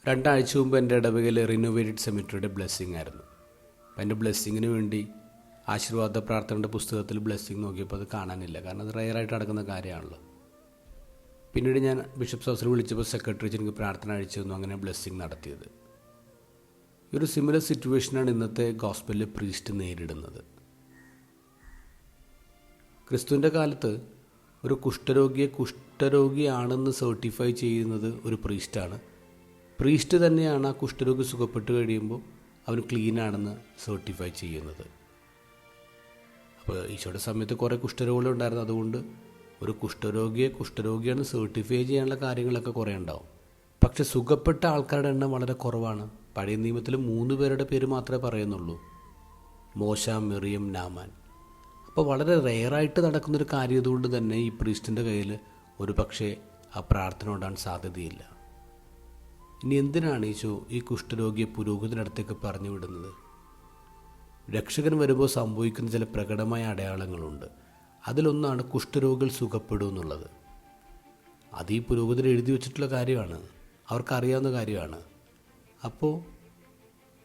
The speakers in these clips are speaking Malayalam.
രണ്ടാഴ്ച മുമ്പ് എൻ്റെ ഇടവകയിൽ റിനോവേറ്റഡ് സെമിറ്ററിയുടെ ബ്ലെസ്സിങ് ആയിരുന്നു. അപ്പം എൻ്റെ ബ്ലെസ്സിങ്ങിന് വേണ്ടി ആശീർവാദ പ്രാർത്ഥനയുടെ പുസ്തകത്തിൽ ബ്ലെസ്സിങ് നോക്കിയപ്പോൾ അത് കാണാനില്ല. കാരണം അത് റെയറായിട്ട് നടക്കുന്ന കാര്യമാണല്ലോ. പിന്നീട് ഞാൻ ബിഷപ്പ് ഹൗസിൽ വിളിച്ചപ്പോൾ സെക്രട്ടറി എനിക്ക് പ്രാർത്ഥന അയച്ചു തന്നു. അങ്ങനെ ബ്ലെസ്സിങ് നടത്തിയത്. ഈ ഒരു സിമിലർ സിറ്റുവേഷനാണ് ഇന്നത്തെ ഗോസ്പലിലെ പ്രീസ്റ്റ് നേരിടുന്നത്. ക്രിസ്തുവിൻ്റെ കാലത്ത് ഒരു കുഷ്ഠരോഗിയെ കുഷ്ഠരോഗിയാണെന്ന് സർട്ടിഫൈ ചെയ്യുന്നത് ഒരു പ്രീസ്റ്റാണ്. പ്രീസ്റ്റ് തന്നെയാണ് ആ കുഷ്ഠരോഗി സുഖപ്പെട്ട് കഴിയുമ്പോൾ അവൻ ക്ലീനാണെന്ന് സർട്ടിഫൈ ചെയ്യുന്നത്. അപ്പോൾ ഈശോയുടെ സമയത്ത് കുറേ കുഷ്ഠരോഗികളുണ്ടായിരുന്നു. അതുകൊണ്ട് ഒരു കുഷ്ഠരോഗിയെ കുഷ്ഠരോഗിയാണെന്ന് സർട്ടിഫൈ ചെയ്യാനുള്ള കാര്യങ്ങളൊക്കെ കുറേ ഉണ്ടാവും. പക്ഷെ സുഖപ്പെട്ട ആൾക്കാരുടെ എണ്ണം വളരെ കുറവാണ്. പഴയ നിയമത്തിൽ 3 പേരുടെ പേര് മാത്രമേ പറയുന്നുള്ളൂ: മോശ, മെറിയം, നാമാൻ. അപ്പോൾ വളരെ റെയറായിട്ട് നടക്കുന്നൊരു കാര്യമായതുകൊണ്ട് തന്നെ ഈ പ്രീസ്റ്റിൻ്റെ കയ്യിൽ ഒരു പക്ഷേ ആ പ്രാർത്ഥന ഉണ്ടാകാൻ സാധ്യതയില്ല. ഇനി എന്തിനാണ് ഈശോ ഈ കുഷ്ഠരോഗിയെ പുരോഹിതനടുത്തേക്ക് പറഞ്ഞു വിടുന്നത്? രക്ഷകൻ വരുമ്പോൾ സംഭവിക്കുന്ന ചില പ്രകടമായ അടയാളങ്ങളുണ്ട്. അതിലൊന്നാണ് കുഷ്ഠരോഗികൾ സുഖപ്പെടും എന്നുള്ളത്. അത് ഈ പുരോഹിതൻ എഴുതി വെച്ചിട്ടുള്ള കാര്യമാണ്, അവർക്കറിയാവുന്ന കാര്യമാണ്. അപ്പോൾ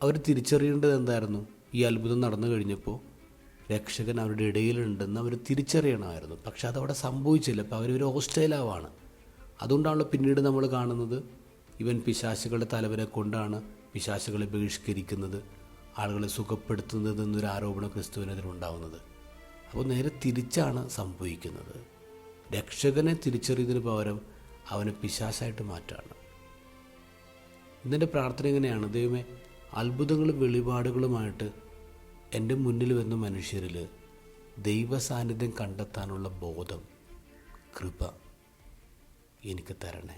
അവർ തിരിച്ചറിയേണ്ടത് എന്തായിരുന്നു? ഈ അത്ഭുതം നടന്നു കഴിഞ്ഞപ്പോൾ രക്ഷകൻ അവരുടെ ഇടയിലുണ്ടെന്ന് അവർ തിരിച്ചറിയണമായിരുന്നു. പക്ഷെ അതവിടെ സംഭവിച്ചില്ല. അപ്പോൾ അവരൊരു ഹോസ്റ്റൈലാവാണ്. അതുകൊണ്ടാണല്ലോ പിന്നീട് നമ്മൾ കാണുന്നത് ഇവൻ പിശാചുകളുടെ തലവനെ കൊണ്ടാണ് പിശാചുകളെ ബഹിഷ്കരിക്കുന്നത്, ആളുകളെ സുഖപ്പെടുത്തുന്നത് എന്നൊരു ആരോപണം ക്രിസ്തുവിനെതിരുണ്ടാവുന്നത്. അപ്പോൾ നേരെ തിരിച്ചാണ് സംഭവിക്കുന്നത്. രക്ഷകനെ തിരിച്ചറിയുന്നതിന് പകരം അവനെ പിശാചായിട്ട് മാറ്റാണ്. ഇന്നെൻ്റെ പ്രാർത്ഥന എങ്ങനെയാണ്: ദൈവമേ, അത്ഭുതങ്ങളും വെളിപാടുകളുമായിട്ട് എൻ്റെ മുന്നിൽ വന്ന മനുഷ്യരിൽ ദൈവ സാന്നിധ്യം കണ്ടെത്താനുള്ള ബോധം, കൃപ എനിക്ക് തരണേ.